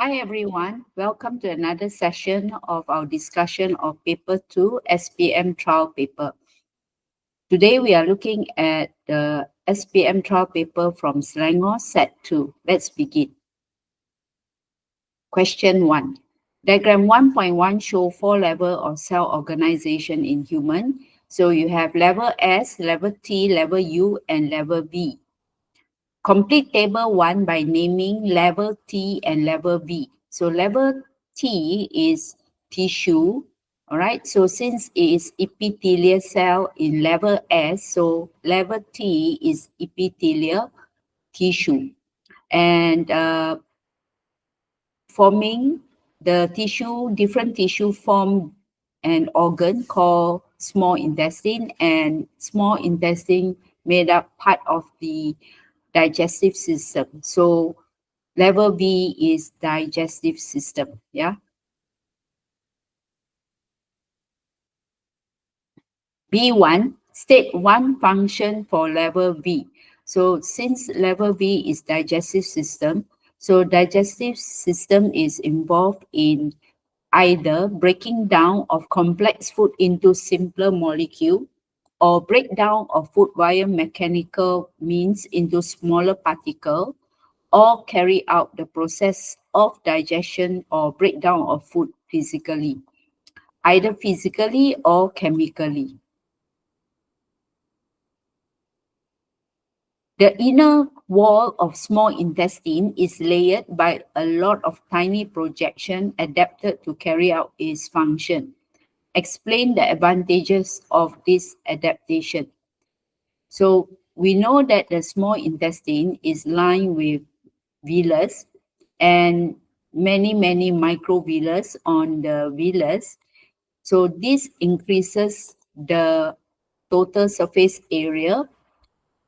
Hi everyone, welcome to another session of our discussion of Paper 2 SPM trial paper. Today we are looking at the SPM trial paper from Selangor set 2. Let's begin. Question 1. Diagram 1.1 show 4 levels of cell organization in human. So you have level S, level T, level U and level V. Complete table 1 by naming level T and level V. So level T is tissue, all right? So since it is epithelial cell in level S, so level T is epithelial tissue. And forming the tissue, different tissue form an organ called small intestine, and small intestine made up part of the digestive system. So level V is digestive system, yeah. B1, state one function for level V. So since level V is digestive system, so digestive system is involved in either breaking down of complex food into simpler molecule or breakdown of food via mechanical means into smaller particle, or carry out the process of digestion or breakdown of food physically, either physically or chemically. The inner wall of small intestine is layered by a lot of tiny projection adapted to carry out its function. Explain the advantages of this adaptation. So we know that the small intestine is lined with villus and many microvillus on the villus. So this increases the total surface area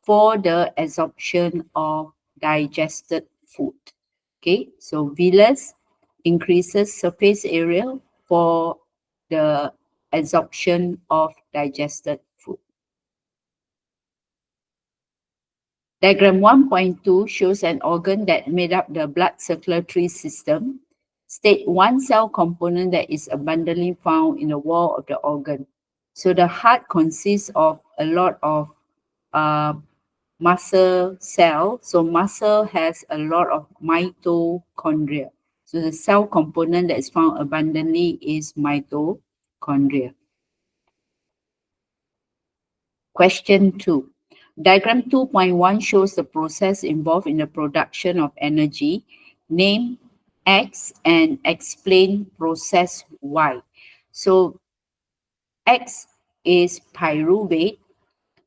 for the absorption of digested food. Okay, so villus increases surface area for the absorption of digested food. Diagram 1.2 shows an organ that made up the blood circulatory system. State one cell component that is abundantly found in the wall of the organ. So the heart consists of a lot of muscle cell. So muscle has a lot of mitochondria. So the cell component that is found abundantly is mitochondria. Question 2. Diagram 2.1 shows the process involved in the production of energy. Name X and explain process Y. So X is pyruvate,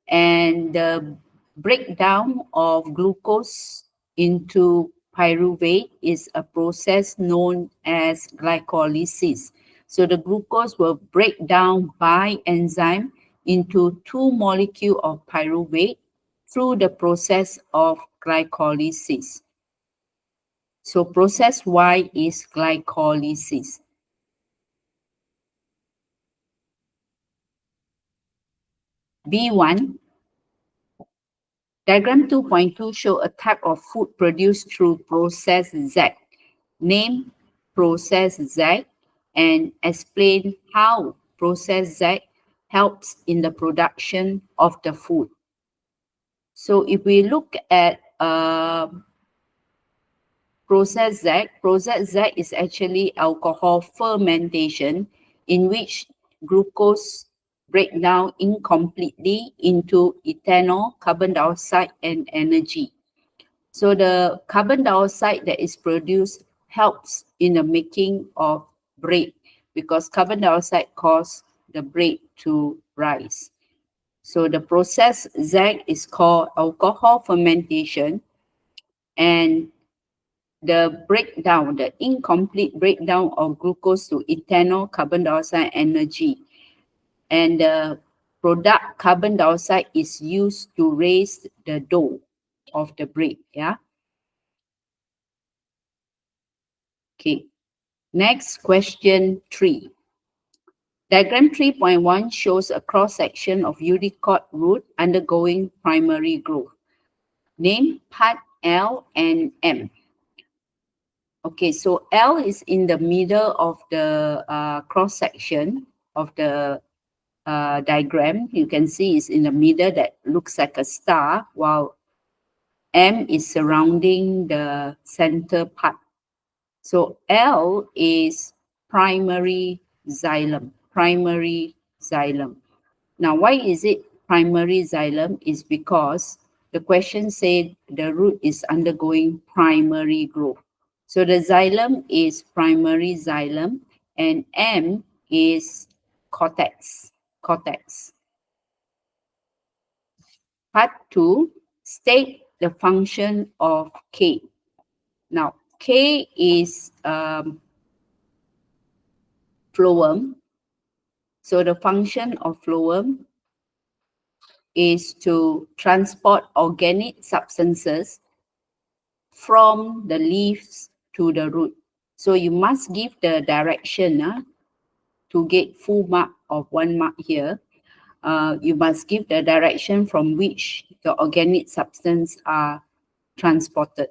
and the breakdown of glucose into pyruvate is a process known as glycolysis. So the glucose will break down by enzyme into two molecules of pyruvate through the process of glycolysis. So process Y is glycolysis. B1, diagram 2.2 show a type of food produced through process Z. Name process Z and explain how process Z helps in the production of the food. So if we look at process Z is actually alcohol fermentation, in which glucose break down incompletely into ethanol, carbon dioxide, and energy. So the carbon dioxide that is produced helps in the making of bread, because carbon dioxide causes the bread to rise. So the process Z is called alcohol fermentation, and the breakdown, the incomplete breakdown of glucose to ethanol, carbon dioxide, energy. And the product carbon dioxide is used to raise the dough of the bread, yeah? Okay, next question 3. Diagram 3.1 shows a cross-section of udicot root undergoing primary growth. Name part L and M. Okay, so L is in the middle of the cross section of the diagram. You can see it's in the middle that looks like a star, while M is surrounding the center part. So L is primary xylem, primary xylem. Now, why is it primary xylem? Is because the question said the root is undergoing primary growth. So the xylem is primary xylem and M is cortex, cortex. Part 2, state the function of K. Now, K is phloem. So the function of phloem is to transport organic substances from the leaves to the root. So you must give the direction to get full mark of 1 mark here. You must give the direction from which the organic substance are transported.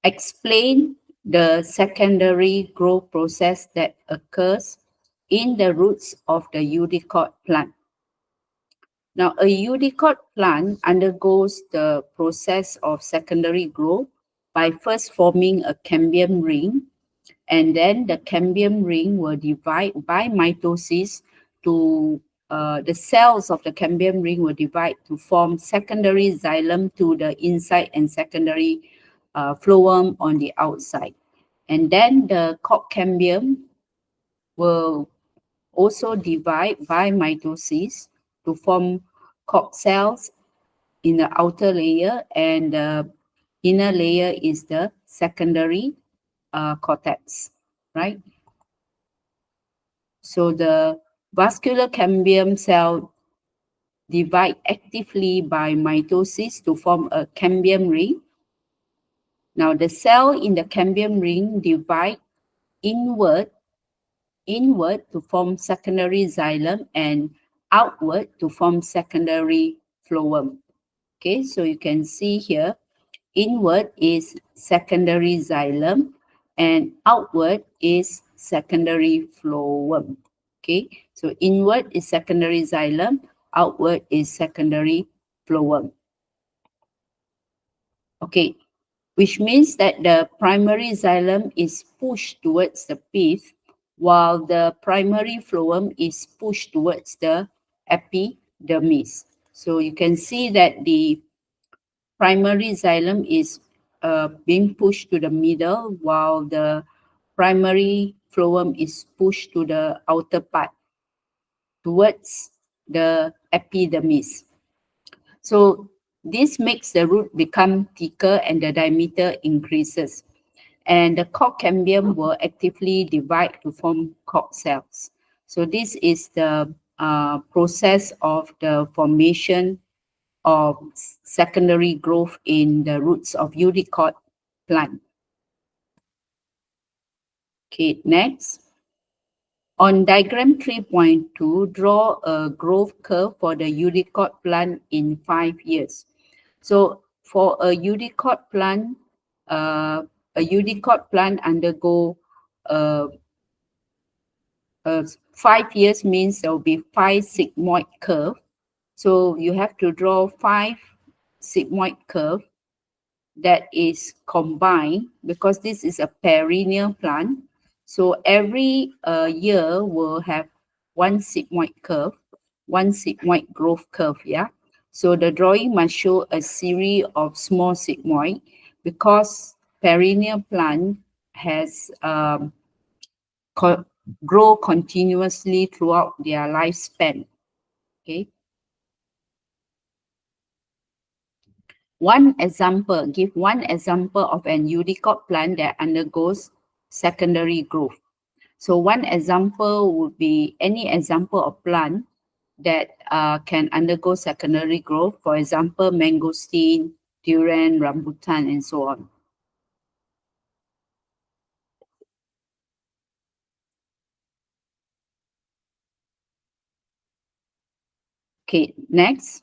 Explain the secondary growth process that occurs in the roots of the EduKaji plant. Now, a EduKaji plant undergoes the process of secondary growth by first forming a cambium ring, and then the cambium ring will divide by mitosis to the cells of the cambium ring will divide to form secondary xylem to the inside and secondary phloem on the outside. And then the cork cambium will also divide by mitosis to form cork cells in the outer layer, and the inner layer is the secondary cortex, right? So the vascular cambium cell divide actively by mitosis to form a cambium ring. Now the cell in the cambium ring divide inward to form secondary xylem and outward to form secondary phloem. Okay, so you can see here, inward is secondary xylem and outward is secondary phloem. Okay, so inward is secondary xylem, outward is secondary phloem. Okay, which means that the primary xylem is pushed towards the pith, while the primary phloem is pushed towards the epidermis. So you can see that the primary xylem is being pushed to the middle, while the primary phloem is pushed to the outer part towards the epidermis. So this makes the root become thicker and the diameter increases. And the cork cambium will actively divide to form cork cells. So this is the process of the formation of secondary growth in the roots of EduKaji plant. Okay, next. On diagram 3.2, draw a growth curve for the EduKaji plant in 5 years. So for a EduKaji plant, undergo 5 years means there will be 5 sigmoid curve. So you have to draw 5 sigmoid curve that is combined, because this is a perennial plant. So every year will have 1 sigmoid curve, 1 sigmoid growth curve, yeah. So the drawing must show a series of small sigmoid, because perennial plant has grow continuously throughout their lifespan. Okay. Give one example of an EduKaji plant that undergoes secondary growth. So one example would be any example of plant that can undergo secondary growth. For example, mangosteen, durian, rambutan, and so on. Okay, next.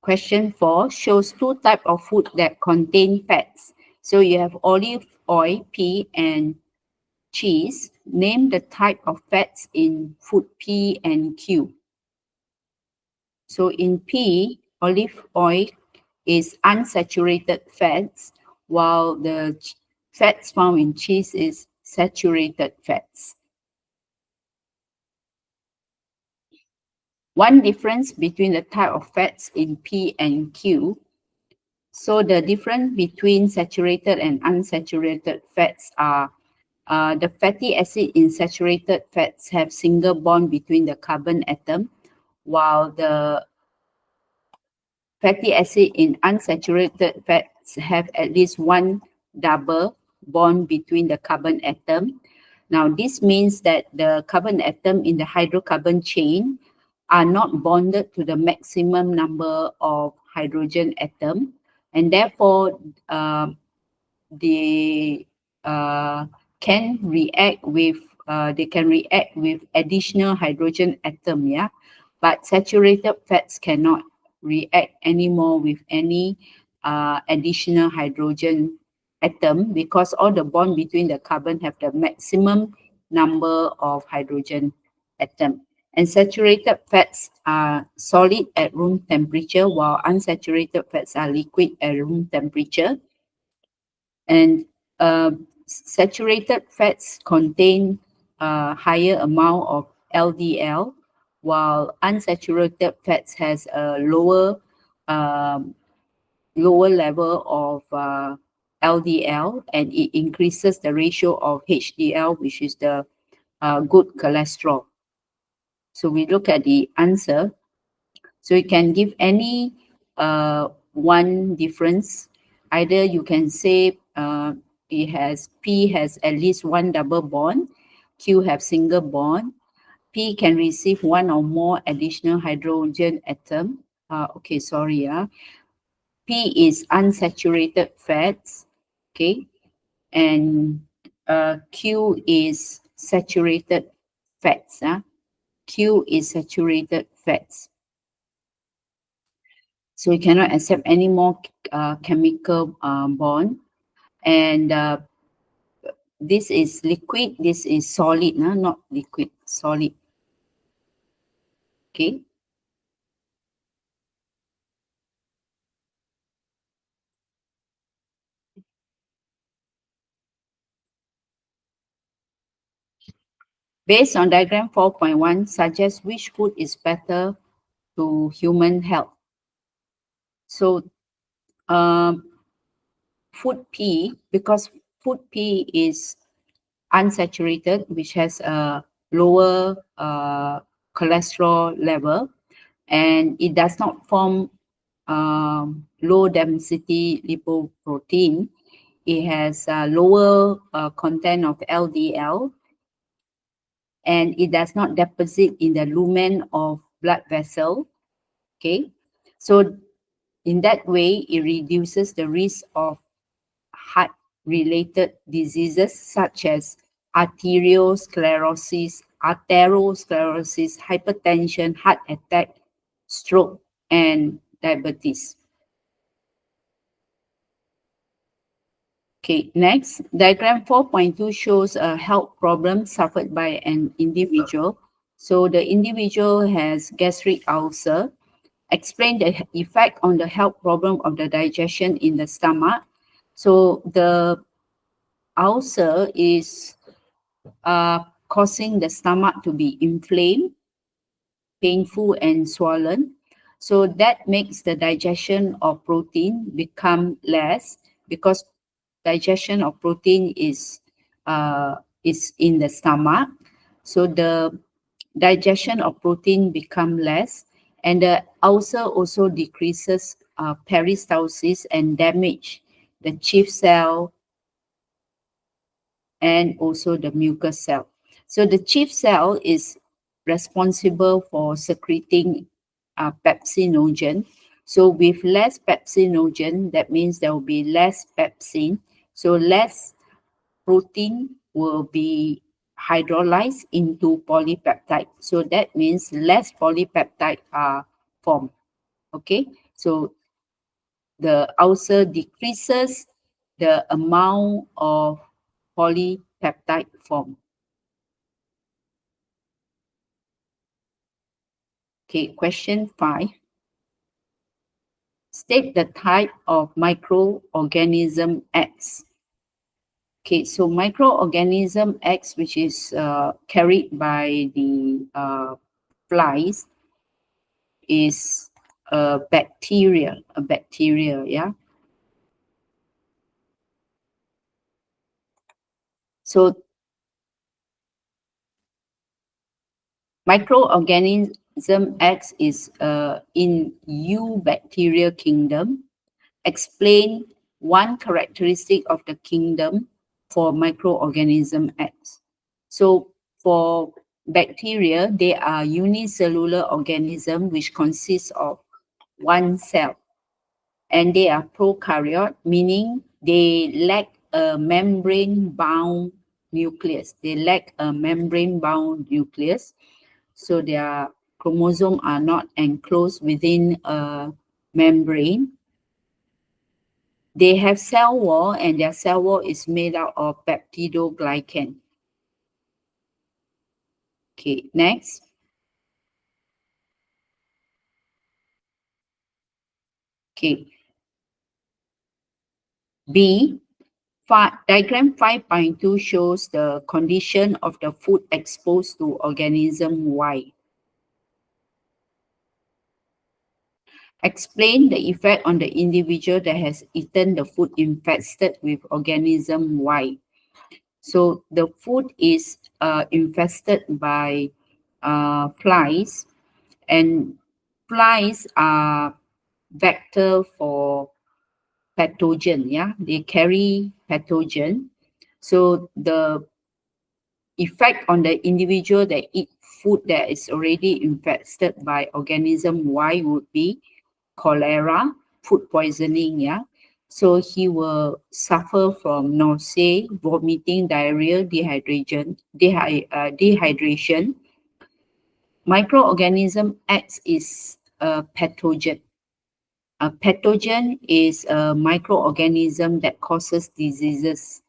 Question 4 shows two types of food that contain fats. So you have olive oil, P, and cheese. Name the type of fats in food P and Q. So in P, olive oil is unsaturated fats, while the fats found in cheese is saturated fats. One difference between the type of fats in P and Q. So the difference between saturated and unsaturated fats are the fatty acid in saturated fats have single bond between the carbon atom, while the fatty acid in unsaturated fats have at least one double bond between the carbon atom. Now, this means that the carbon atom in the hydrocarbon chain are not bonded to the maximum number of hydrogen atom, and therefore they can react with additional hydrogen atom, yeah, but saturated fats cannot react anymore with any additional hydrogen atom because all the bond between the carbon have the maximum number of hydrogen atom. And saturated fats are solid at room temperature, while unsaturated fats are liquid at room temperature. And saturated fats contain a higher amount of LDL, while unsaturated fats has a lower level of LDL, and it increases the ratio of HDL, which is the good cholesterol. So we look at the answer. So you can give any one difference. Either you can say P has at least one double bond, Q have single bond, P can receive one or more additional hydrogen atom. Okay, sorry. P is unsaturated fats, okay, and Q is saturated fats. Q is saturated fats. So we cannot accept any more chemical bond. And this is liquid, this is solid, not liquid, solid. Okay. Based on diagram 4.1, suggest which food is better to human health. So food P, because food P is unsaturated, which has a lower cholesterol level, and it does not form low density lipoprotein. It has a lower content of LDL, and it does not deposit in the lumen of blood vessel. Okay, so in that way, it reduces the risk of heart-related diseases such as atherosclerosis, hypertension, heart attack, stroke, and diabetes. Okay, next, diagram 4.2 shows a health problem suffered by an individual. So the individual has gastric ulcer. Explain the effect on the health problem of the digestion in the stomach. So the ulcer is causing the stomach to be inflamed, painful, and swollen. So that makes the digestion of protein become less because digestion of protein is in the stomach. So the digestion of protein become less, and the ulcer also decreases peristalsis and damage the chief cell and also the mucus cell. So the chief cell is responsible for secreting pepsinogen. So with less pepsinogen, that means there will be less pepsin. So less protein will be hydrolyzed into polypeptide. So that means less polypeptide are formed. Okay. So the ulcer decreases the amount of polypeptide formed. Okay, question 5. State the type of microorganism X. Okay, so microorganism X, which is carried by the flies, is a bacteria, yeah. So microorganism X is in Eubacteria kingdom. Explain one characteristic of the kingdom for microorganism X. So for bacteria, they are unicellular organism which consists of one cell, and they are prokaryote, meaning they lack a membrane-bound nucleus. They lack a membrane-bound nucleus, so their chromosome are not enclosed within a membrane. They have cell wall, and their cell wall is made out of peptidoglycan. Okay, next. Okay. B, diagram 5.2 shows the condition of the food exposed to organism Y. Explain the effect on the individual that has eaten the food infested with organism Y. So the food is infested by flies, and flies are vector for pathogen, yeah, they carry pathogen. So the effect on the individual that eat food that is already infested by organism Y would be cholera, food poisoning, yeah. So he will suffer from nausea, vomiting, diarrhea, dehydration. Microorganism X is a pathogen. A pathogen is a microorganism that causes diseases,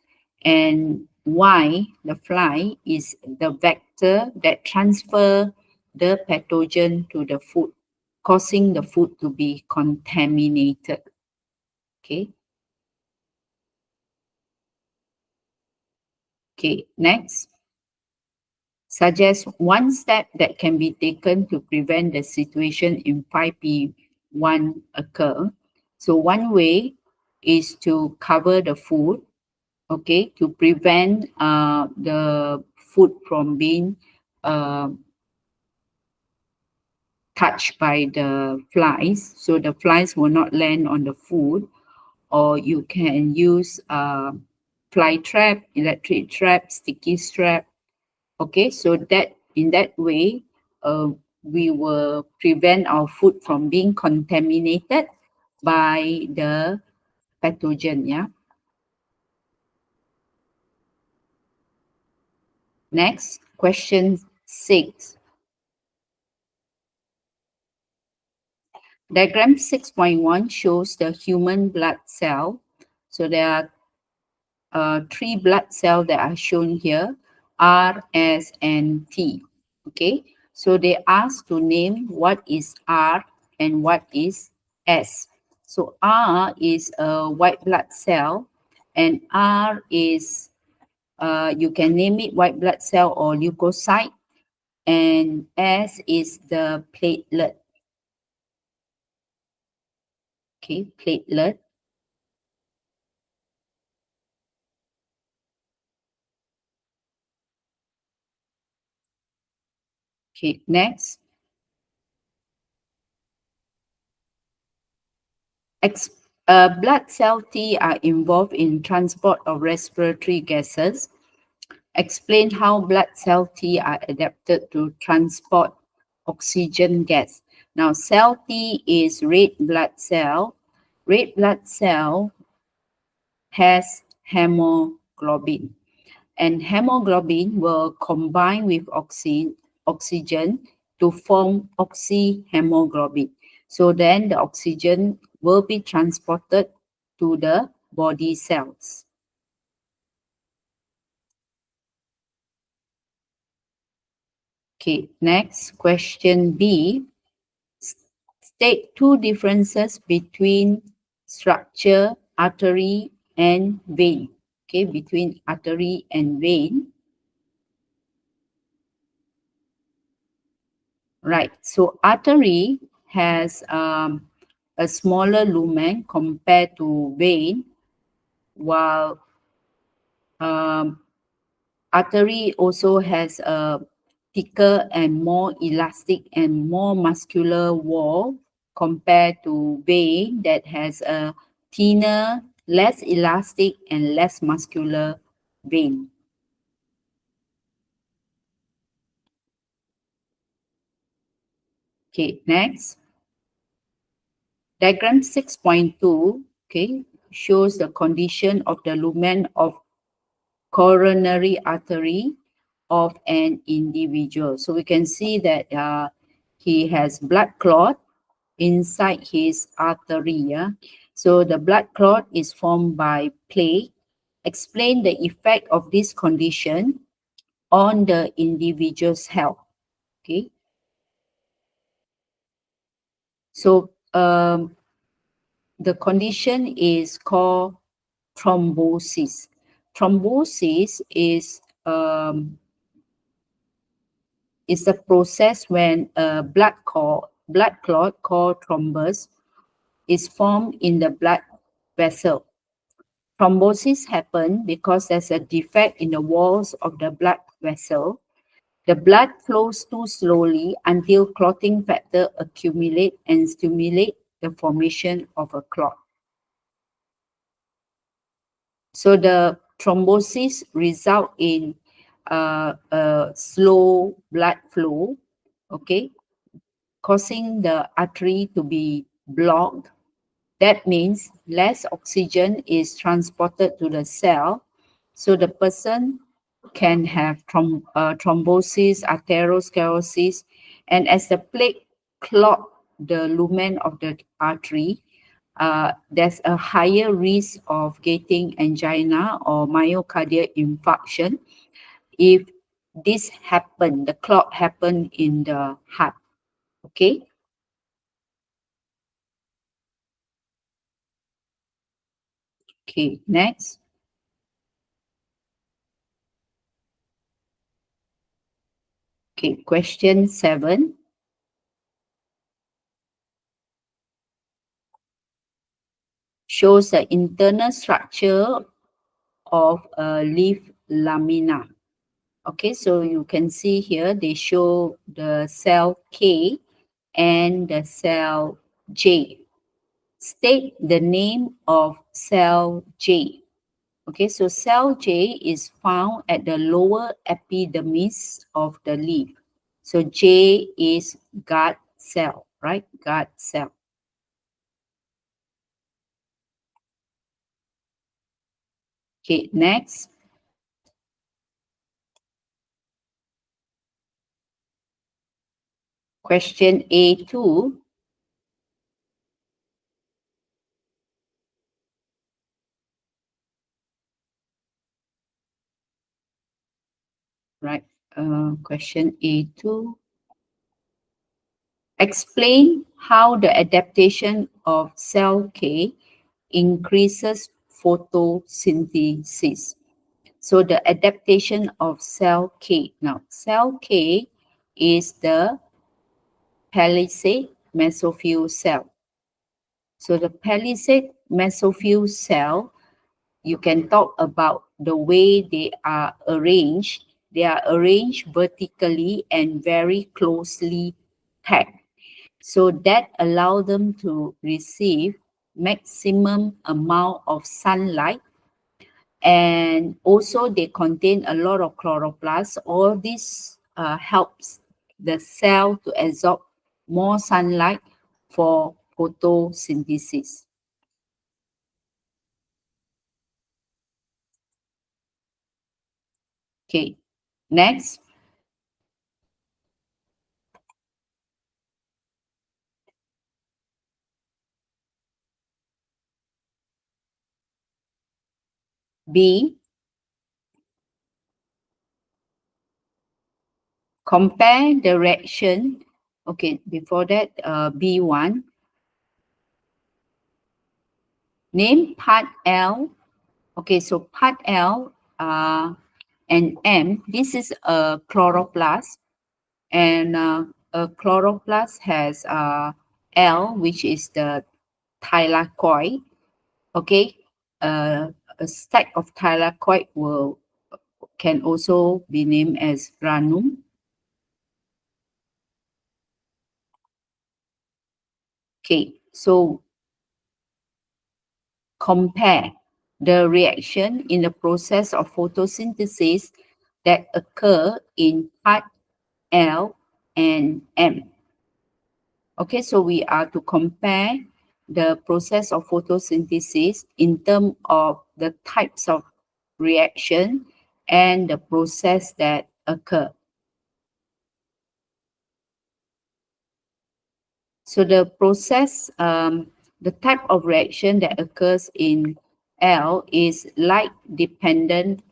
and Y, the fly, is the vector that transfer the pathogen to the food, causing the food to be contaminated. Okay. Okay, next. Suggest one step that can be taken to prevent the situation in 5P1 occur. So one way is to cover the food, okay, to prevent the food from being touched by the flies, so the flies will not land on the food. Or you can use fly trap, electric trap, sticky trap. Okay, so that in that way, we will prevent our food from being contaminated by the pathogen, yeah. Next, question 6. Diagram 6.1 shows the human blood cell. So there are 3 blood cells that are shown here, R, S, and T. Okay, so they asked to name what is R and what is S. So R is a white blood cell, and R is, you can name it white blood cell or leukocyte, and S is the platelet. Okay, platelet. Okay, next. Blood cell T are involved in transport of respiratory gases. Explain how blood cell T are adapted to transport oxygen gas. Now, cell T is red blood cell. Red blood cell has hemoglobin, and hemoglobin will combine with oxygen to form oxyhemoglobin. So then the oxygen will be transported to the body cells. Okay, next question B. State two differences between structure, artery, and vein. Okay, between artery and vein. Right, so artery has a smaller lumen compared to vein, while um, artery also has a thicker and more elastic and more muscular wall compared to vein that has a thinner, less elastic and less muscular vein. Okay, next. Diagram 6.2, okay, shows the condition of the lumen of coronary artery of an individual. So we can see that he has blood clot inside his artery. Yeah? So the blood clot is formed by plaque. Explain the effect of this condition on the individual's health. Okay. So the condition is called thrombosis. Thrombosis is the process when a blood clot called thrombus is formed in the blood vessel. Thrombosis happens because there's a defect in the walls of the blood vessel. The blood flows too slowly until clotting factor accumulate and stimulate the formation of a clot. So the thrombosis result in a slow blood flow, okay, causing the artery to be blocked. That means less oxygen is transported to the cell, so the person can have thrombosis, arteriosclerosis, and as the plaque clot the lumen of the artery, there's a higher risk of getting angina or myocardial infarction if this happen, the clot happen in the heart. Okay. Okay, next. Okay, question 7. Shows the internal structure of a leaf lamina. Okay, so you can see here they show the cell K and the cell J. State the name of cell J. Okay, so cell J is found at the lower epidermis of the leaf. So J is guard cell, right? Guard cell. Okay, next. Question A2. Right. Question A2. Explain how the adaptation of cell K increases photosynthesis. So the adaptation of cell K. Now, cell K is the palisade mesophyll cell. So the palisade mesophyll cell, you can talk about the way they are arranged. They are arranged vertically and very closely packed. So that allow them to receive maximum amount of sunlight, and also they contain a lot of chloroplast. All this helps the cell to absorb more sunlight for photosynthesis. Okay, next. B, compare the reaction. Okay, before that, B1, name part L. Okay, so part L and M, this is a chloroplast, and a chloroplast has L, which is the thylakoid. Okay, a stack of thylakoid can also be named as granum. Okay, so compare the reaction in the process of photosynthesis that occur in part L and M. Okay, so we are to compare the process of photosynthesis in terms of the types of reaction and the process that occur. So the process, the type of reaction that occurs in L is light-dependent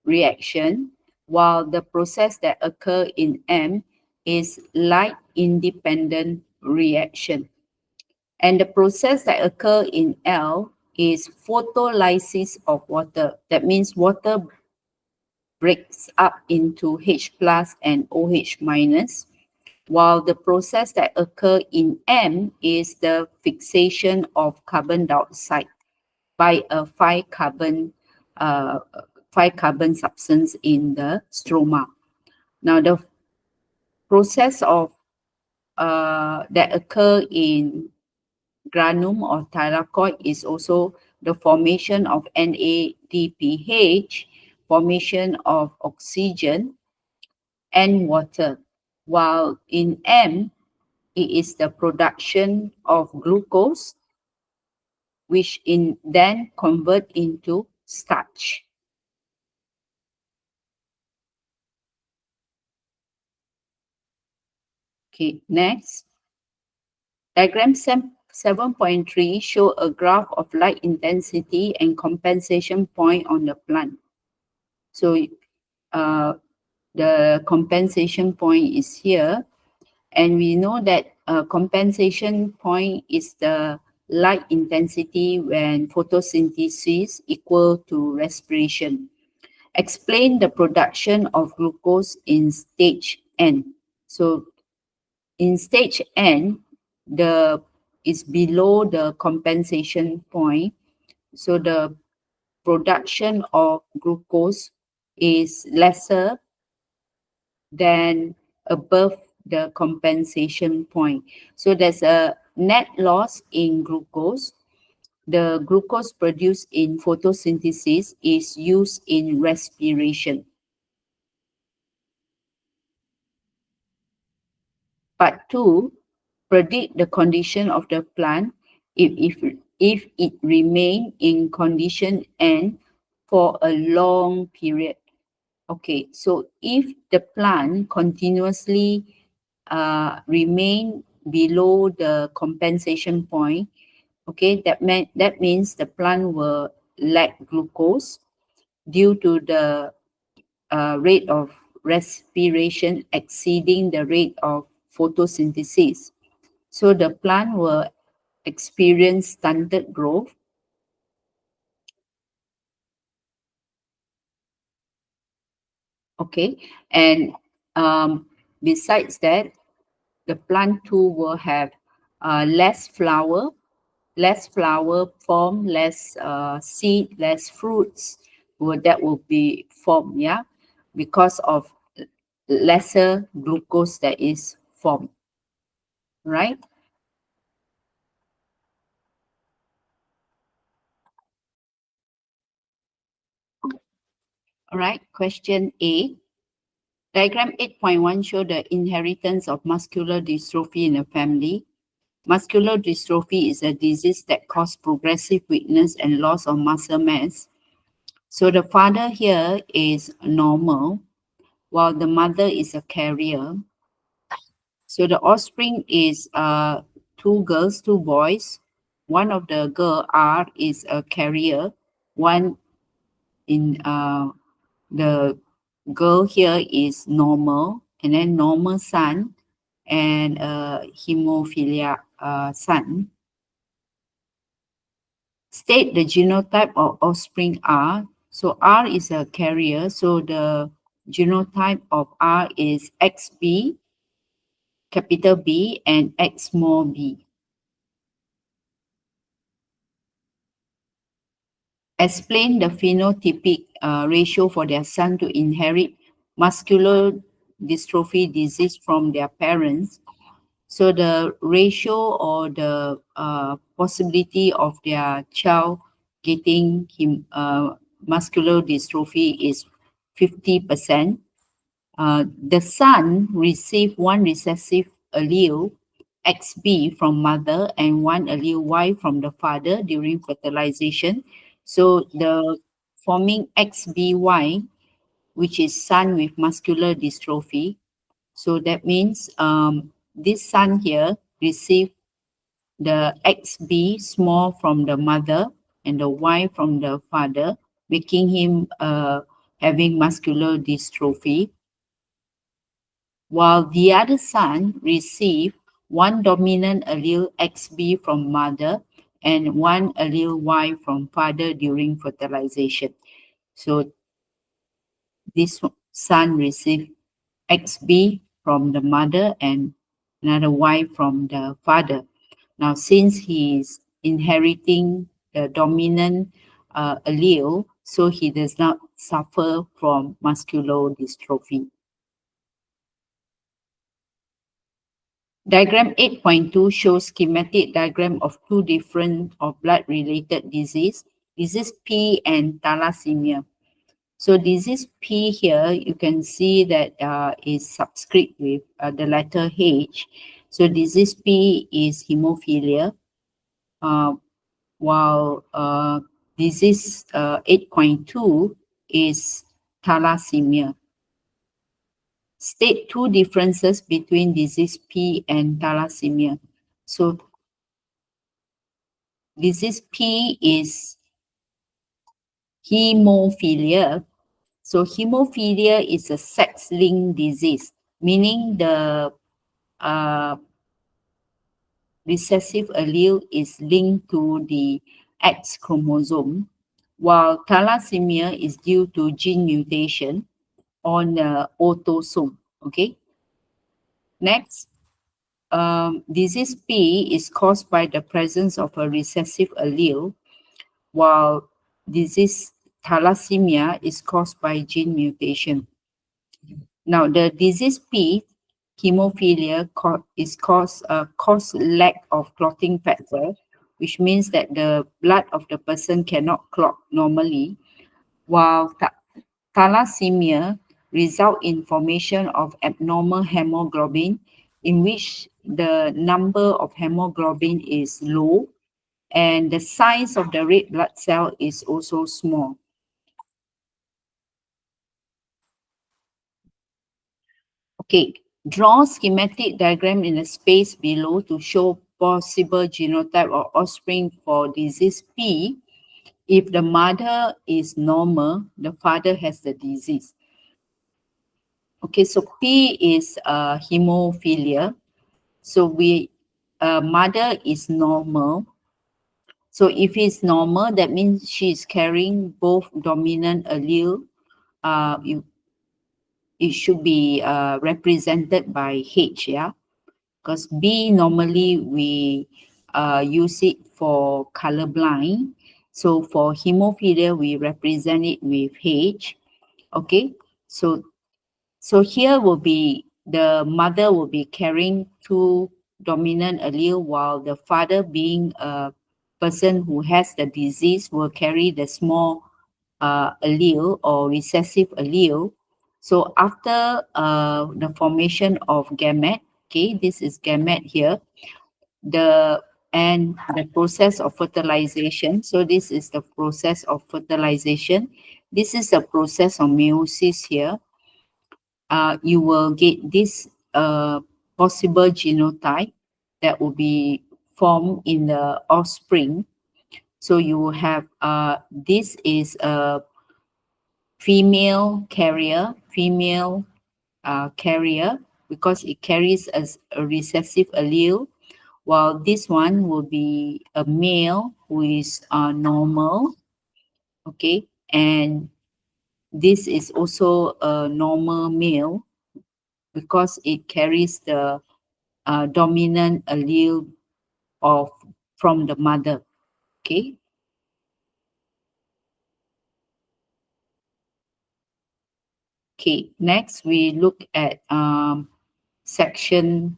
reaction, while the process that occur in M is light-independent reaction. And the process that occur in L is photolysis of water. That means water breaks up into H plus and OH minus, while the process that occur in M is the fixation of carbon dioxide by a uh, 5 carbon substance in the stroma. Now, the process of that occur in granum or thylakoid is also the formation of NADPH, formation of oxygen and water, while in M, it is the production of glucose, which then convert into starch. Okay, next. Diagram 7.3 show a graph of light intensity and compensation point on the plant. So the compensation point is here, and we know that compensation point is the light intensity when photosynthesis equal to respiration. Explain the production of glucose in stage N. So in stage N, the is below the compensation point. So the production of glucose is lesser than above the compensation point. So there's a net loss in glucose. The glucose produced in photosynthesis is used in respiration. Part 2, predict the condition of the plant if it remain in condition N for a long period. Okay, so if the plant continuously remain below the compensation point, okay, that means the plant will lack glucose due to the rate of respiration exceeding the rate of photosynthesis. So the plant will experience stunted growth. Okay, and besides that, the plant too will have less flower form, less seed, less fruits that will be formed, yeah, because of lesser glucose that is formed, right? All right, question A. Diagram 8.1 show the inheritance of muscular dystrophy in a family. Muscular dystrophy is a disease that causes progressive weakness and loss of muscle mass. So the father here is normal, while the mother is a carrier. So the offspring is two girls, two boys. One of the girl R is a carrier. One in the girl here is normal, and then normal son, and hemophilia son. State the genotype of offspring R. So R is a carrier, so the genotype of R is XB, capital B, and X small b. Explain the phenotypic ratio for their son to inherit muscular dystrophy disease from their parents. So the ratio or the possibility of their child getting muscular dystrophy is 50%. The son received one recessive allele XB from mother and one allele Y from the father during fertilization. So the forming XBY, which is son with muscular dystrophy. So that means this son here received the XB small from the mother and the Y from the father, making him having muscular dystrophy, while the other son received one dominant allele XB from mother and one allele Y from father during fertilization. So this son received XB from the mother and another Y from the father. Now, since he is inheriting the dominant allele, so he does not suffer from muscular dystrophy. Diagram 8.2 shows schematic diagram of two different or blood-related disease P and thalassemia. So disease P here, you can see that is subscript with the letter H. So disease P is hemophilia, while disease 8.2 is thalassemia. State two differences between disease P and thalassemia. So disease P is hemophilia. So hemophilia is a sex-linked disease, meaning the recessive allele is linked to the X chromosome, while thalassemia is due to gene mutation on the autosome. Okay. Next, disease P is caused by the presence of a recessive allele, while disease thalassemia is caused by gene mutation. Now, the disease P, hemophilia, is cause lack of clotting factor, which means that the blood of the person cannot clot normally, while thalassemia result in formation of abnormal hemoglobin, in which the number of hemoglobin is low and the size of the red blood cell is also small. Okay, draw schematic diagram in the space below to show possible genotype or offspring for disease P. If the mother is normal, the father has the disease. Okay, so P is hemophilia. So mother is normal. So if it's normal, that means she's carrying both dominant allele. It should be represented by H, yeah? Because B normally we use it for colorblind. So for hemophilia, we represent it with H. Okay, so here will be the mother will be carrying two dominant allele, while the father, being a person who has the disease, will carry the small allele or recessive allele. So after the formation of gamete, okay, this is gamete here, and the process of fertilization. So this is the process of fertilization. This is the process of meiosis here. You will get this possible genotype that will be formed in the offspring. So you will have this is a female carrier, because it carries a recessive allele, while this one will be a male who is normal, okay, and this is also a normal male because it carries the dominant allele of from the mother, okay. Okay, next we look at section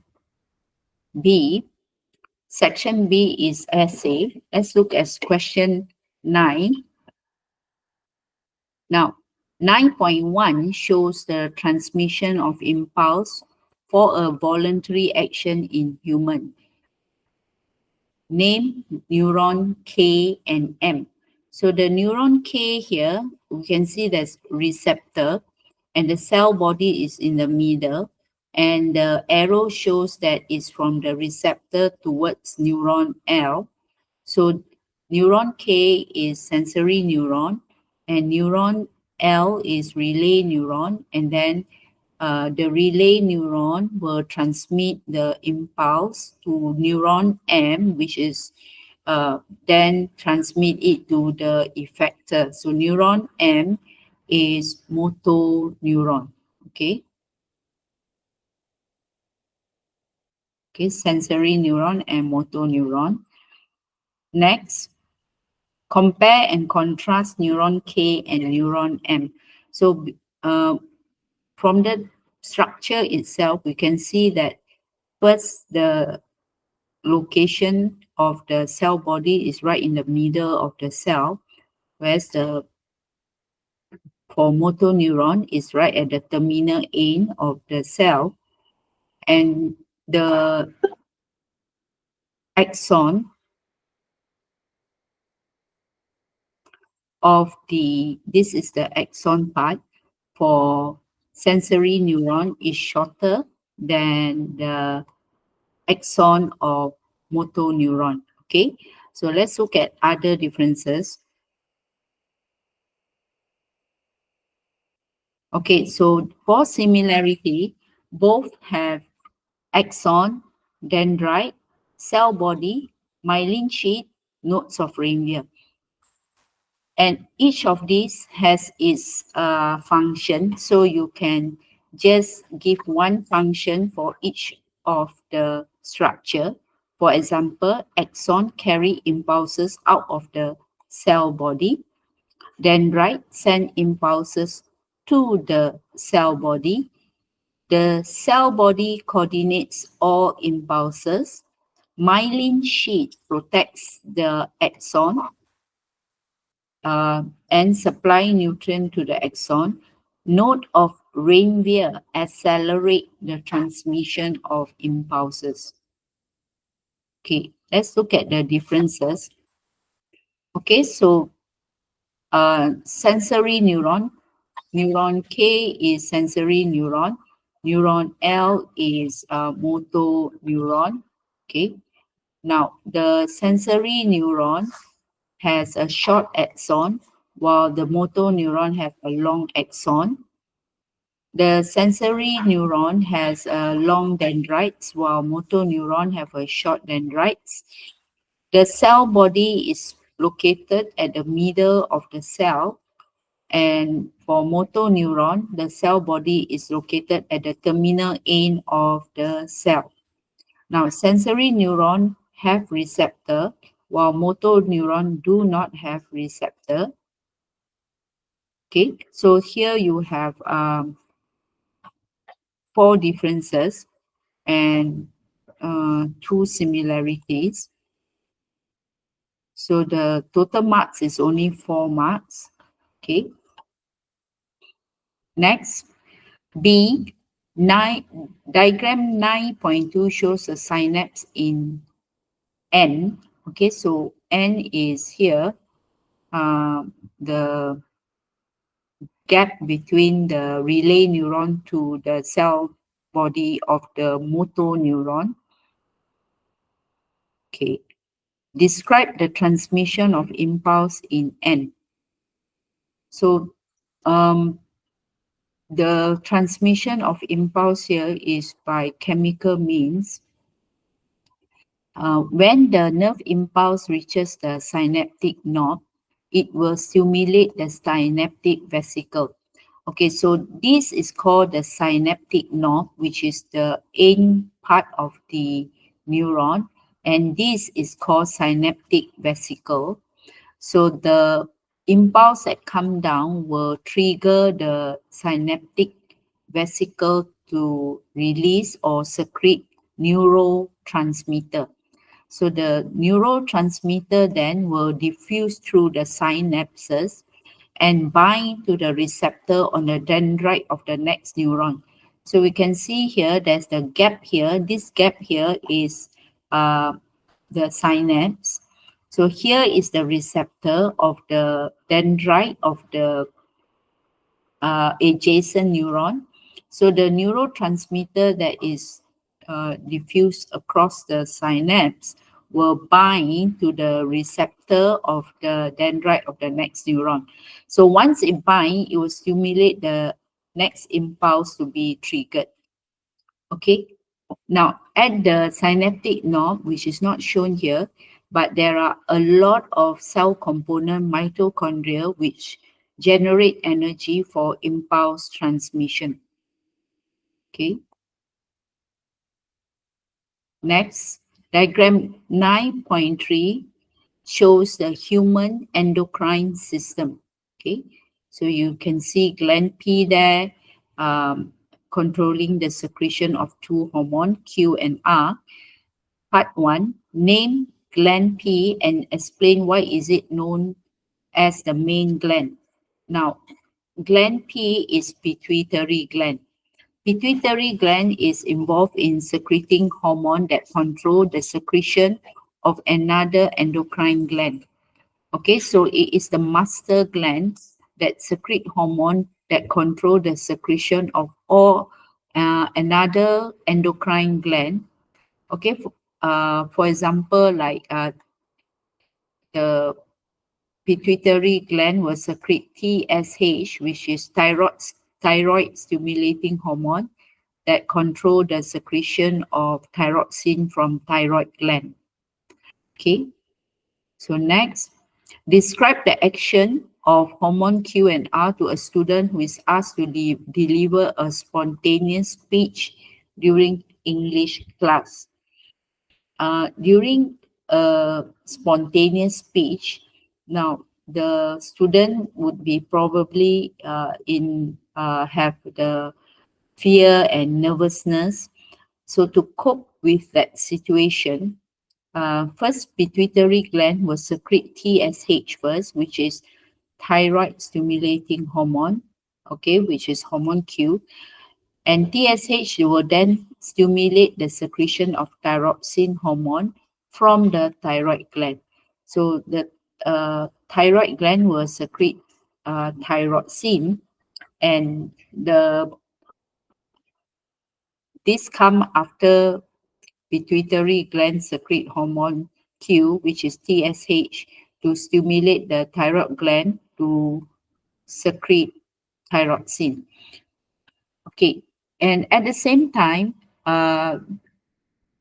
B. Section B is essay. Let's look at question 9. Now, 9.1 shows the transmission of impulse for a voluntary action in human. Name neuron K and M. So the neuron K here, we can see there's receptor and the cell body is in the middle, and the arrow shows that it's from the receptor towards neuron L. So neuron K is sensory neuron and neuron L is relay neuron, and then the relay neuron will transmit the impulse to neuron M, which is then transmit it to the effector. So neuron M is motor neuron. Okay. Okay, sensory neuron and motor neuron. Next, compare and contrast neuron K and neuron M. So from the structure itself, we can see that first the location of the cell body is right in the middle of the cell, whereas the for motor neuron is right at the terminal end of the cell, and the axon of this is the axon part for sensory neuron is shorter than the axon of motor neuron. Okay, so let's look at other differences. Okay, so for similarity, both have axon, dendrite, cell body, myelin sheath, nodes of Ranvier. And each of these has its function, so you can just give one function for each of the structure. For example, axon carry impulses out of the cell body. Dendrite send impulses to the cell body. The cell body coordinates all impulses. Myelin sheath protects the axon and supply nutrient to the axon. Node of Ranvier accelerate the transmission of impulses. Okay, let's look at the differences. Okay, so sensory neuron. Neuron K is sensory neuron. Neuron L is motor neuron. Okay. Now, the sensory neuron has a short axon, while the motor neuron have a long axon. The sensory neuron has long dendrites, while motor neuron have a short dendrites. The cell body is located at the middle of the cell, and for motor neuron, the cell body is located at the terminal end of the cell. Now, sensory neuron have receptor, while motor neuron do not have receptor. Okay, so here you have 4 differences and 2 similarities. So the total marks is only 4 marks. Okay. Next, B, diagram 9.2 shows a synapse in N. Okay, so N is here, the gap between the relay neuron to the cell body of the motor neuron. Okay, describe the transmission of impulse in N. So The transmission of impulse here is by chemical means. When the nerve impulse reaches the synaptic knob, it will stimulate the synaptic vesicle. Okay, so this is called the synaptic knob, which is the end part of the neuron, and this is called synaptic vesicle. So the impulse that come down will trigger the synaptic vesicle to release or secrete neurotransmitter. So the neurotransmitter then will diffuse through the synapses and bind to the receptor on the dendrite of the next neuron. So we can see here there's the gap here. This gap here is the synapse. So here is the receptor of the dendrite of the adjacent neuron. So the neurotransmitter that is diffused across the synapse will bind to the receptor of the dendrite of the next neuron. So once it binds, it will stimulate the next impulse to be triggered. Okay. Now, at the synaptic knob, which is not shown here, but there are a lot of cell component mitochondria which generate energy for impulse transmission. Okay. Next, diagram 9.3 shows the human endocrine system. Okay. So you can see gland P there, controlling the secretion of two hormones, Q and R. Part 1, name gland P and explain why is it known as the main gland. Now, gland P is pituitary gland. Pituitary gland is involved in secreting hormone that control the secretion of another endocrine gland. Okay, so it is the master gland that secrete hormone that control the secretion of all another endocrine gland. Okay, for example, like the pituitary gland will secrete TSH, which is thyroid stimulating hormone that control the secretion of thyroxine from thyroid gland. Okay, so next, describe the action of hormone Q and R to a student who is asked to deliver a spontaneous speech during English class. During a spontaneous speech, now the student would be probably have the fear and nervousness. So to cope with that situation, first pituitary gland will secrete TSH first, which is thyroid stimulating hormone, okay, which is hormone Q. And TSH will then stimulate the secretion of thyroxine hormone from the thyroid gland. So the thyroid gland will secrete thyroxine, and this come after pituitary gland secrete hormone Q, which is TSH, to stimulate the thyroid gland to secrete thyroxine. Okay, and at the same time,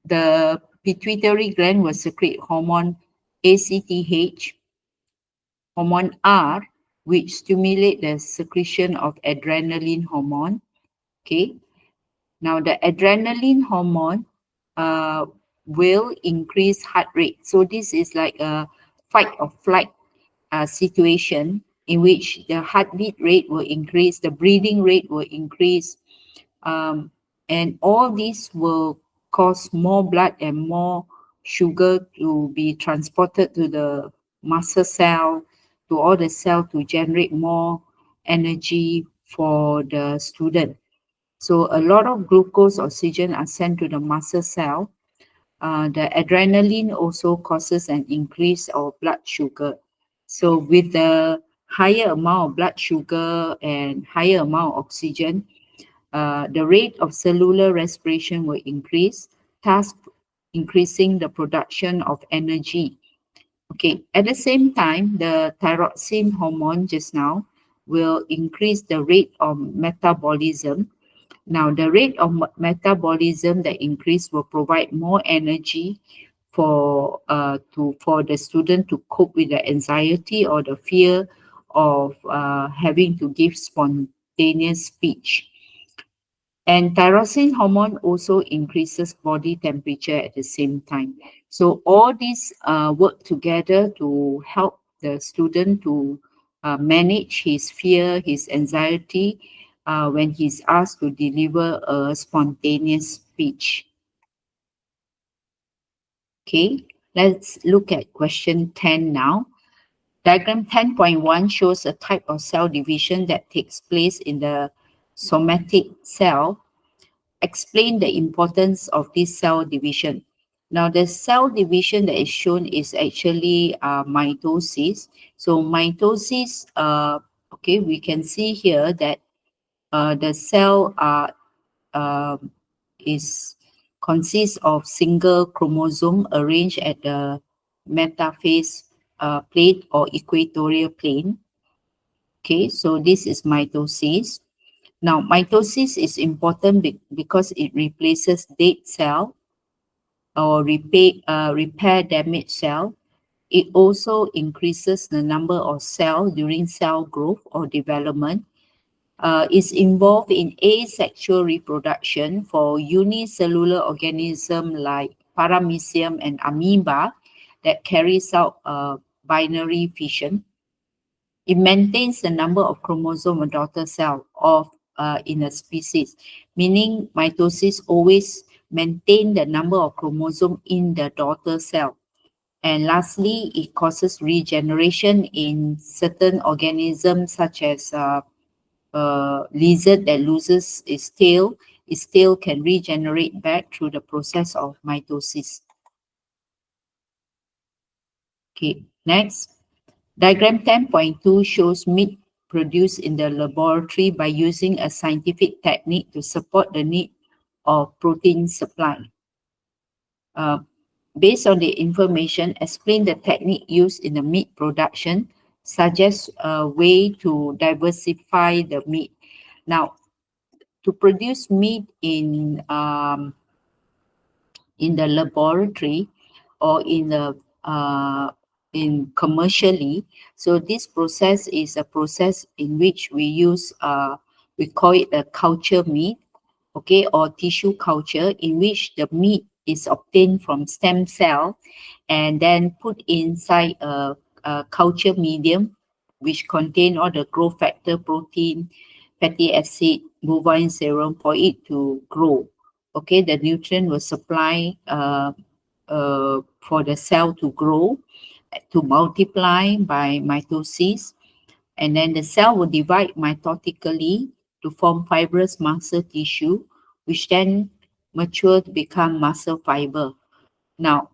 the pituitary gland will secrete hormone ACTH, hormone R, which stimulate the secretion of adrenaline hormone. Okay, now the adrenaline hormone will increase heart rate. So this is like a fight or flight situation in which the heartbeat rate will increase, the breathing rate will increase, and all this will cause more blood and more sugar to be transported to the muscle cell, to all the cell to generate more energy for the student. So a lot of glucose, oxygen are sent to the muscle cell. The adrenaline also causes an increase of blood sugar. So with the higher amount of blood sugar and higher amount of oxygen, the rate of cellular respiration will increase, thus increasing the production of energy. Okay, at the same time, the thyroxine hormone just now will increase the rate of metabolism. Now, the rate of metabolism that increase will provide more energy for the student to cope with the anxiety or the fear of having to give spontaneous speech. And tyrosine hormone also increases body temperature at the same time. So all these work together to help the student to manage his fear, his anxiety when he's asked to deliver a spontaneous speech. Okay, let's look at question 10 now. Diagram 10.1 shows a type of cell division that takes place in the somatic cell. Explain the importance of this cell division. Now, the cell division that is shown is actually mitosis. So, mitosis, okay, we can see here that the cell is consists of single chromosome arranged at the metaphase plate or equatorial plane. Okay, so this is mitosis. Now, mitosis is important because it replaces dead cell or repair damaged cell. It also increases the number of cells during cell growth or development. Is involved in asexual reproduction for unicellular organisms like paramecium and amoeba that carries out binary fission. It maintains the number of chromosome of daughter cell of in a species, meaning mitosis always maintain the number of chromosome in the daughter cell. And lastly, it causes regeneration in certain organisms such as lizard that loses its tail can regenerate back through the process of mitosis. Okay, next. Diagram 10.2 shows meat produced in the laboratory by using a scientific technique to support the need of protein supply. Uh, Based on the information, explain the technique used in the meat production, suggest a way to diversify the meat. Now, to produce meat in the laboratory or in commercially. So this process is a process in which we use we call it a culture meat, okay, or tissue culture, in which the meat is obtained from stem cell and then put inside a culture medium which contain all the growth factor, protein, fatty acid, bovine serum for it to grow. Okay, the nutrient will supply for the cell to grow, to multiply by mitosis, and then the cell will divide mitotically to form fibrous muscle tissue, which then mature to become muscle fiber. Now,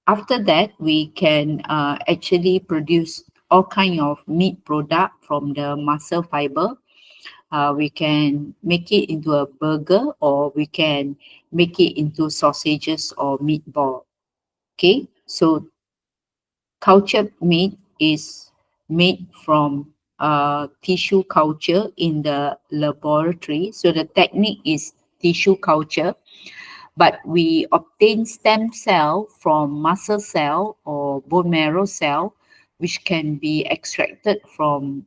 after that, we can actually produce all kind of meat product from the muscle fiber. We can make it into a burger, or we can make it into sausages or meatball. Okay, so cultured meat is made from tissue culture in the laboratory. So the technique is tissue culture, but we obtain stem cell from muscle cell or bone marrow cell, which can be extracted from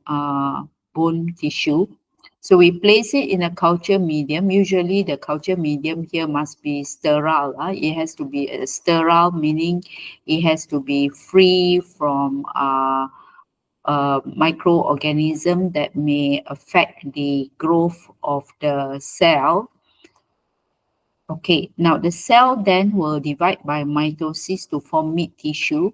bone tissue. So we place it in a culture medium. Usually the culture medium here must be sterile. It has to be sterile, meaning it has to be free from microorganism that may affect the growth of the cell. Okay, now the cell then will divide by mitosis to form meat tissue.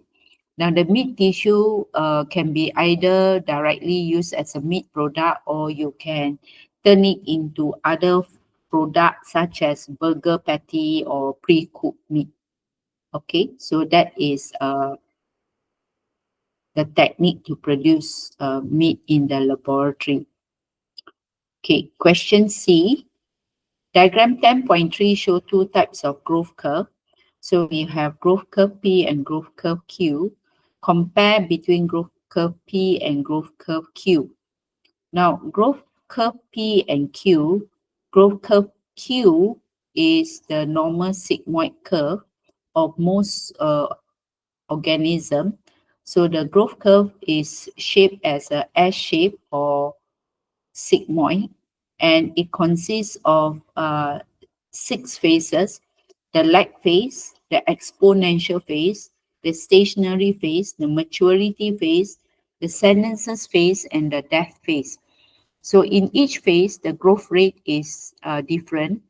Now the meat tissue can be either directly used as a meat product, or you can turn it into other products such as burger patty or pre-cooked meat. Okay, so that is the technique to produce meat in the laboratory. Okay, question C. Diagram 10.3 show two types of growth curve. So we have growth curve P and growth curve Q. Compare between growth curve P and growth curve Q. Now, growth curve P and Q, growth curve Q is the normal sigmoid curve of most organism. So the growth curve is shaped as a S shape or sigmoid, and it consists of 6 phases: the lag phase, the exponential phase, the stationary phase, the maturity phase, the senescence phase, and the death phase. So in each phase, the growth rate is different.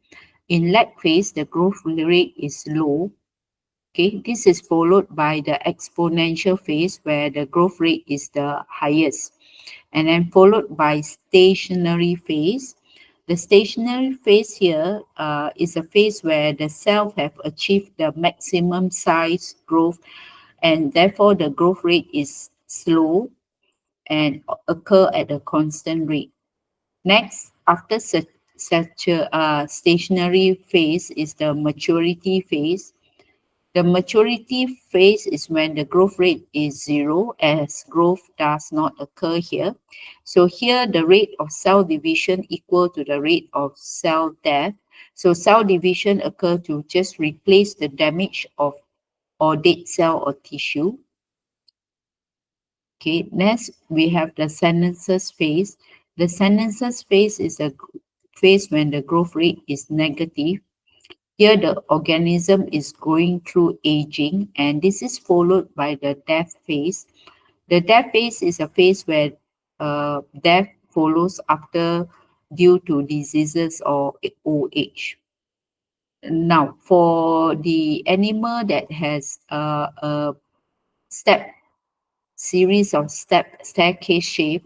In lag phase, the growth rate is low. Okay, this is followed by the exponential phase where the growth rate is the highest, and then followed by stationary phase. The stationary phase here is a phase where the cells have achieved the maximum size growth, and therefore the growth rate is slow and occur at a constant rate. Next, after such a stationary phase is the maturity phase. The maturity phase is when the growth rate is 0, as growth does not occur here. So here the rate of cell division equal to the rate of cell death. So cell division occur to just replace the damage of or dead cell or tissue. Okay, next we have the senescence phase. The senescence phase is a phase when the growth rate is negative. Here the organism is going through aging, and this is followed by the death phase. The death phase is a phase where death follows after due to diseases or old age. Now, for the animal that has a step series of staircase shape,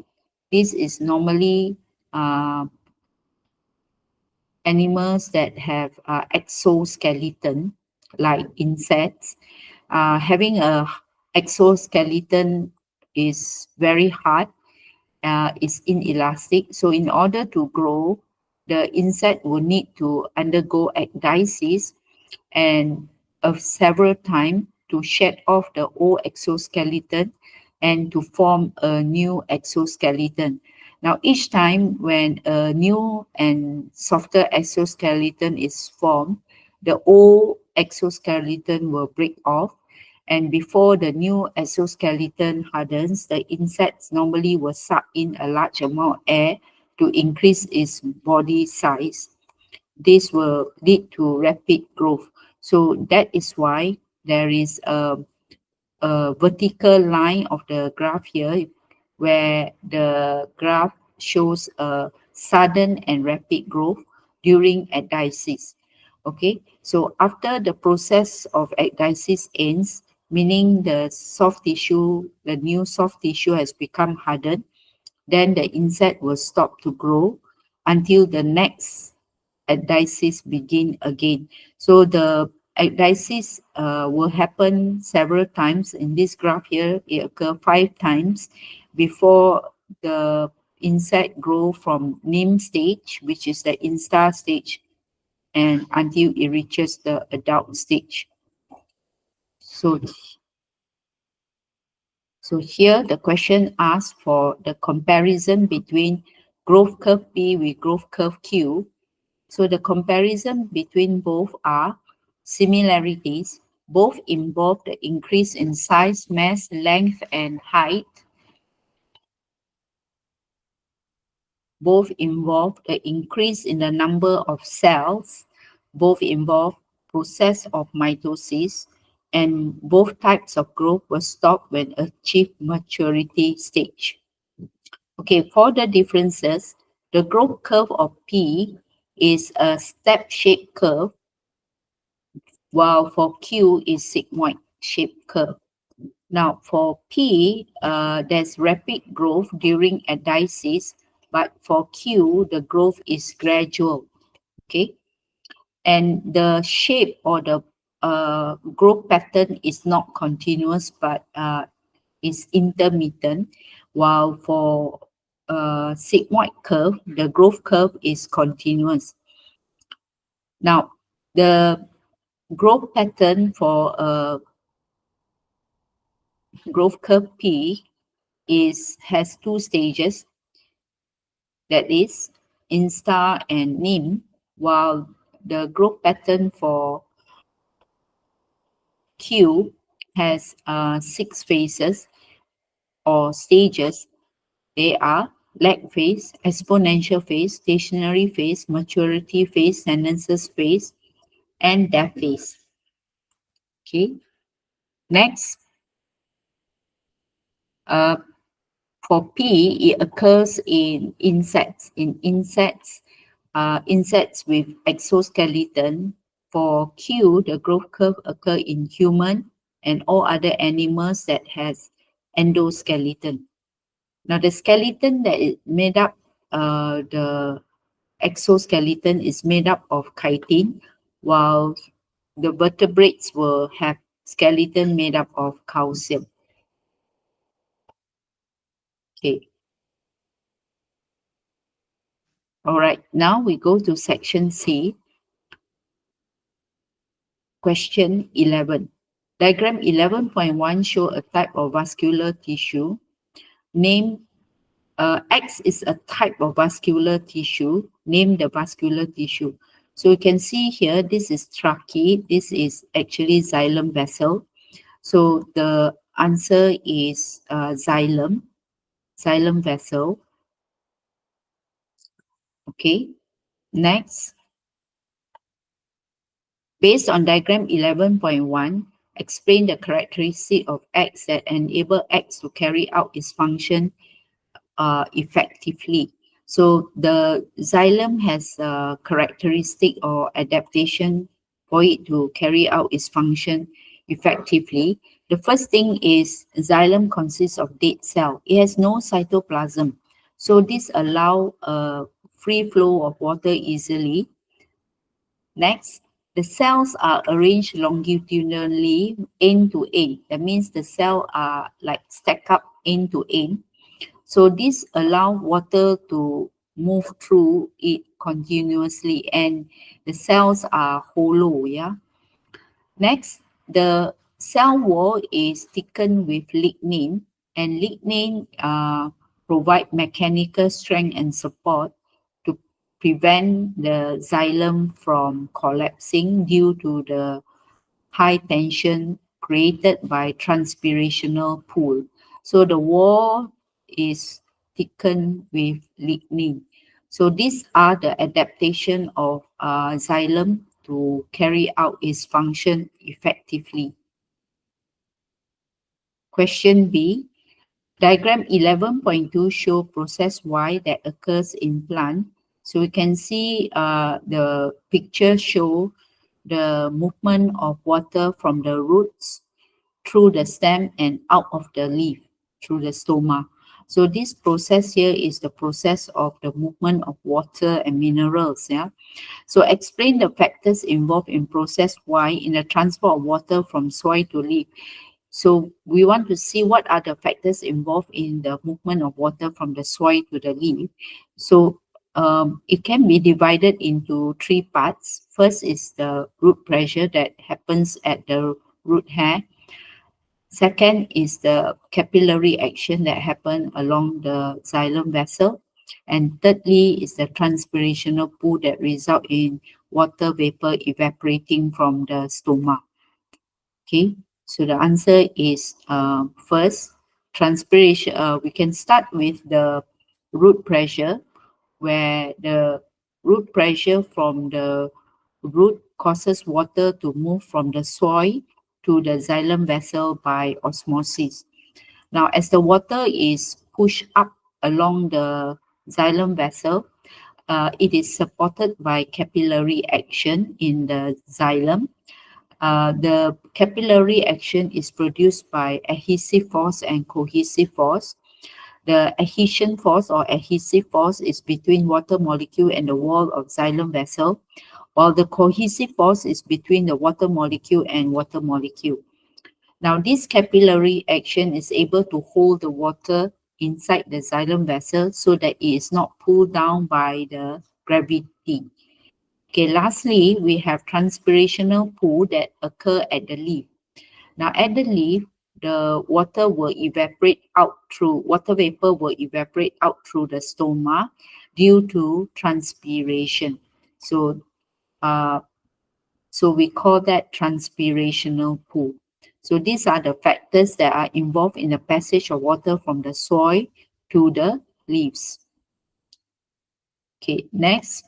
this is normally animals that have exoskeleton, like insects. Having a exoskeleton is very hard, is inelastic. So in order to grow, the insect will need to undergo ecdysis and of several times to shed off the old exoskeleton and to form a new exoskeleton. Now, each time when a new and softer exoskeleton is formed, the old exoskeleton will break off. And before the new exoskeleton hardens, the insects normally will suck in a large amount of air to increase its body size. This will lead to rapid growth. So that is why there is a vertical line of the graph here, where the graph shows a sudden and rapid growth during ecdysis. Okay, so after the process of ecdysis ends, meaning the soft tissue, the new soft tissue has become hardened, then the insect will stop to grow until the next ecdysis begin again. So the ecdysis will happen several times. In this graph here, it occurs 5 times before the insect grow from nymph stage, which is the instar stage, and until it reaches the adult stage. So here the question asks for the comparison between growth curve P with growth curve Q. So the comparison between both are similarities. Both involve the increase in size, mass, length, and height. Both involve the increase in the number of cells. Both involve process of mitosis. And both types of growth will stop when achieve maturity stage. Okay, for the differences, the growth curve of P is a step-shaped curve, while for Q is sigmoid shaped curve. Now for P, there's rapid growth during ecdysis, but for Q, the growth is gradual. Okay, and the shape or the growth pattern is not continuous, but is intermittent, while for sigmoid curve, the growth curve is continuous. Now, the growth pattern for growth curve P has two stages, that is insta and nim, while the growth pattern for Q has 6 phases or stages. They are lag phase, exponential phase, stationary phase, maturity phase, senescence phase, and death phase. Okay. Next, for P, it occurs in insects. Insects with exoskeleton. For Q, the growth curve occur in human and all other animals that has endoskeleton. Now, the skeleton that is made up, the exoskeleton is made up of chitin, while the vertebrates will have skeleton made up of calcium. Okay. All right, now we go to section C. Question 11. Diagram 11.1 show a type of vascular tissue. Name, X is a type of vascular tissue. Name the vascular tissue. So you can see here, this is trache. This is actually xylem vessel. So the answer is xylem vessel. Okay, next. Based on diagram 11.1, explain the characteristic of X that enable X to carry out its function effectively. So the xylem has a characteristic or adaptation for it to carry out its function effectively. The first thing is xylem consists of dead cell. It has no cytoplasm. So this allows a free flow of water easily. Next, the cells are arranged longitudinally end to end. That means the cells are like stacked up end to end. So this allows water to move through it continuously, and the cells are hollow. Yeah. Next, the cell wall is thickened with lignin, and lignin provide mechanical strength and support to prevent the xylem from collapsing due to the high tension created by transpirational pool. So the wall is thickened with lignin. So these are the adaptation of xylem to carry out its function effectively. Question B. Diagram 11.2 show process Y that occurs in plant. So we can see the picture show the movement of water from the roots through the stem and out of the leaf through the stoma. So this process here is the process of the movement of water and minerals. Yeah. So explain the factors involved in process Y in the transfer of water from soil to leaf. So we want to see what are the factors involved in the movement of water from the soil to the leaf. So it can be divided into 3 parts. First is the root pressure that happens at the root hair. Second is the capillary action that happen along the xylem vessel. And thirdly is the transpirational pool that result in water vapor evaporating from the stoma. Okay, so the answer is first, transpiration. We can start with the root pressure, where the root pressure from the root causes water to move from the soil to the xylem vessel by osmosis. Now, as the water is pushed up along the xylem vessel, it is supported by capillary action in the xylem. The capillary action is produced by adhesive force and cohesive force. The adhesion force or adhesive force is between water molecule and the wall of xylem vessel, while the cohesive force is between the water molecule and water molecule. Now, this capillary action is able to hold the water inside the xylem vessel so that it is not pulled down by the gravity. Okay, lastly, we have transpirational pool that occur at the leaf. Now, at the leaf, the water will evaporate out through, water vapor will evaporate out through the stoma due to transpiration. So, so we call that transpirational pool. So these are the factors that are involved in the passage of water from the soil to the leaves. Okay, next.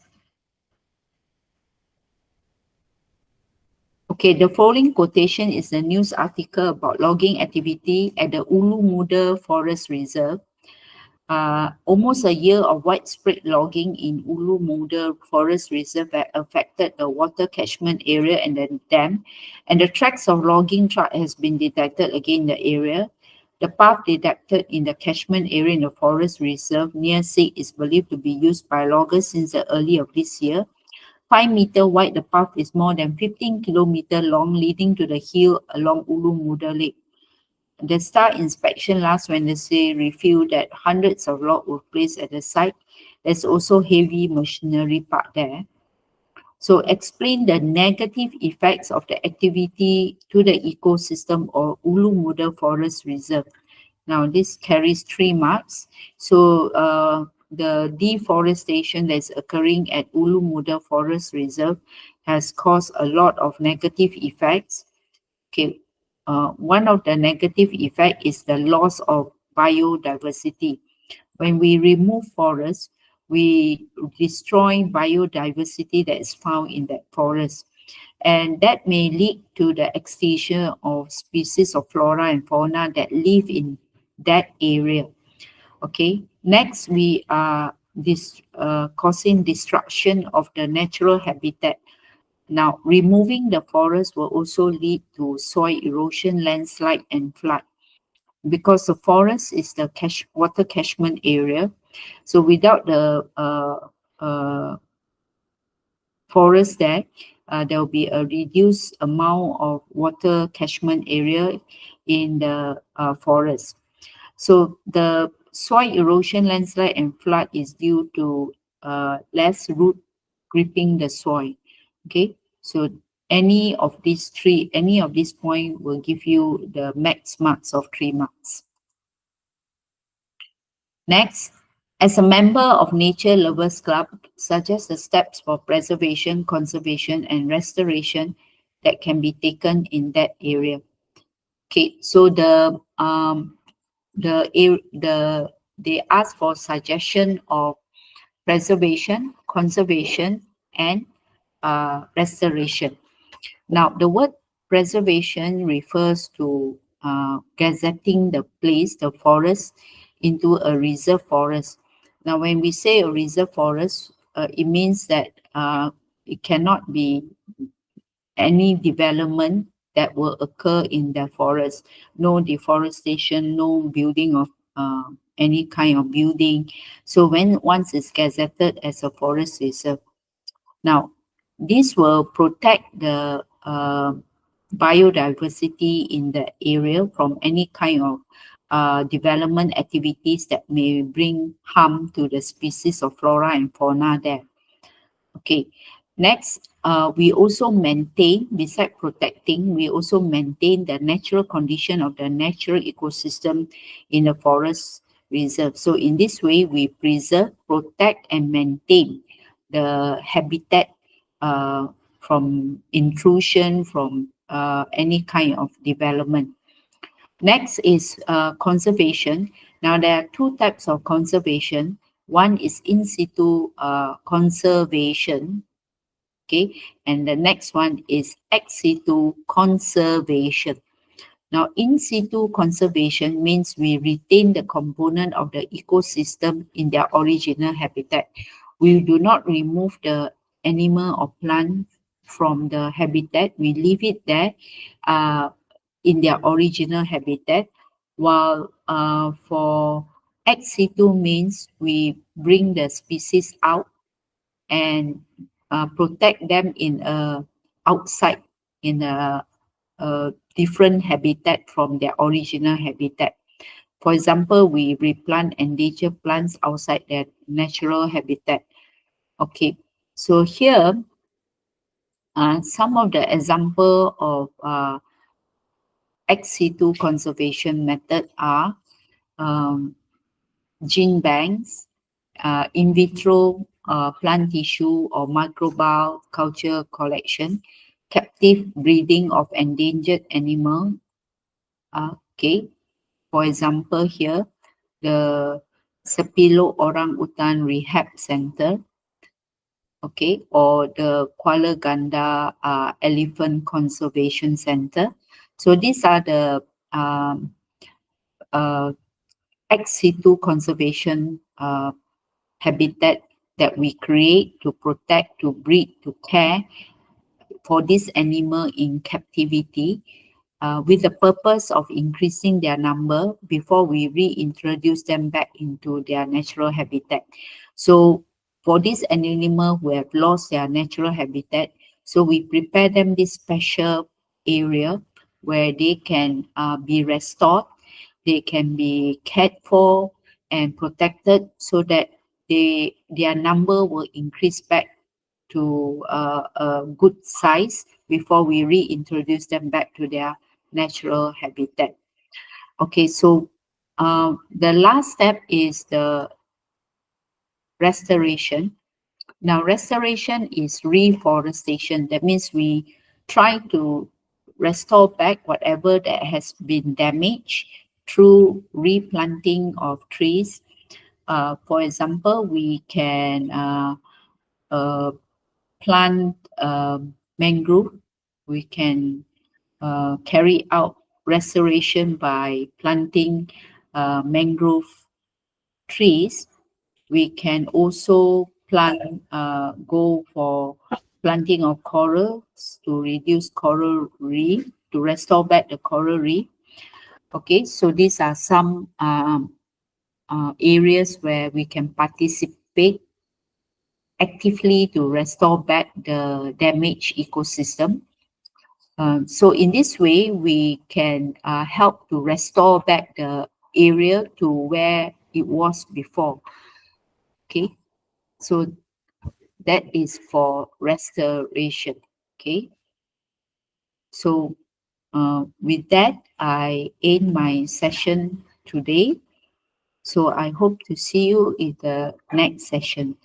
Okay, the following quotation is a news article about logging activity at the Ulu Muda Forest Reserve. Almost a year of widespread logging in Ulu Muda Forest Reserve affected the water catchment area and the dam, and the tracks of logging truck has been detected again in the area. The path detected in the catchment area in the forest reserve near Sig is believed to be used by loggers since the early of this year. 5-meter wide, the path is more than 15-kilometer long, leading to the hill along Ulu Muda Lake. The STAR inspection last Wednesday revealed that hundreds of logs were placed at the site. There's also heavy machinery parked there. So explain the negative effects of the activity to the ecosystem of Ulu Muda Forest Reserve. Now this carries 3 marks. So the deforestation that's occurring at Ulu Muda Forest Reserve has caused a lot of negative effects. Okay, one of the negative effect is the loss of biodiversity. When we remove forests, we destroy biodiversity that is found in that forest. And that may lead to the extinction of species of flora and fauna that live in that area. Okay, next we are causing destruction of the natural habitat. Now, removing the forest will also lead to soil erosion, landslide, and flood. Because the forest is the water catchment area, so without the forest there will be a reduced amount of water catchment area in the forest. So the soil erosion, landslide, and flood is due to less root gripping the soil. Okay, so any of these points will give you the max marks of 3 marks. Next, as a member of Nature Lovers Club, suggest the steps for preservation, conservation, and restoration that can be taken in that area. Okay, so they ask for suggestion of preservation, conservation, and restoration. Now, the word preservation refers to gazetting the place, the forest, into a reserve forest. Now, when we say a reserve forest, it means that it cannot be any development that will occur in the forest. No deforestation, no building of any kind of building. So once it's gazetted as a forest reserve, now this will protect the biodiversity in the area from any kind of development activities that may bring harm to the species of flora and fauna there. Okay, next, we also maintain, besides protecting, we also maintain the natural condition of the natural ecosystem in the forest reserve. So in this way, we preserve, protect, and maintain the habitat from intrusion, from any kind of development. Next is conservation. Now, there are 2 types of conservation. One is in situ conservation, okay, and the next one is ex situ conservation. Now, in situ conservation means we retain the component of the ecosystem in their original habitat. We do not remove the animal or plant from the habitat. We leave it there in their original habitat, while for ex situ means we bring the species out and protect them in outside in a different habitat from their original habitat. For example, we replant endangered plants outside their natural habitat. Okay, so here some of the example of ex situ conservation method are gene banks, in vitro plant tissue or microbial culture collection, captive breeding of endangered animal. Okay, for example here, the Sepilo Orang Utan Rehab Center, okay, or the Kuala Ganda Elephant Conservation Center. So these are the ex situ conservation habitat that we create to protect, to breed, to care for this animal in captivity, with the purpose of increasing their number before we reintroduce them back into their natural habitat. So for these animals who have lost their natural habitat, so we prepare them this special area where they can be restored, they can be cared for and protected so that their number will increase back to a good size before we reintroduce them back to their natural habitat. Okay, so the last step is the restoration. Now, restoration is reforestation. That means we try to restore back whatever that has been damaged through replanting of trees. For example, we can plant mangrove. We can carry out restoration by planting mangrove trees. We can also go for planting of corals to reduce coral reef, to restore back the coral reef. Okay, so these are some areas where we can participate actively to restore back the damaged ecosystem. So in this way, we can help to restore back the area to where it was before. Okay, so that is for restoration. Okay, so with that, I end my session today. So I hope to see you in the next session.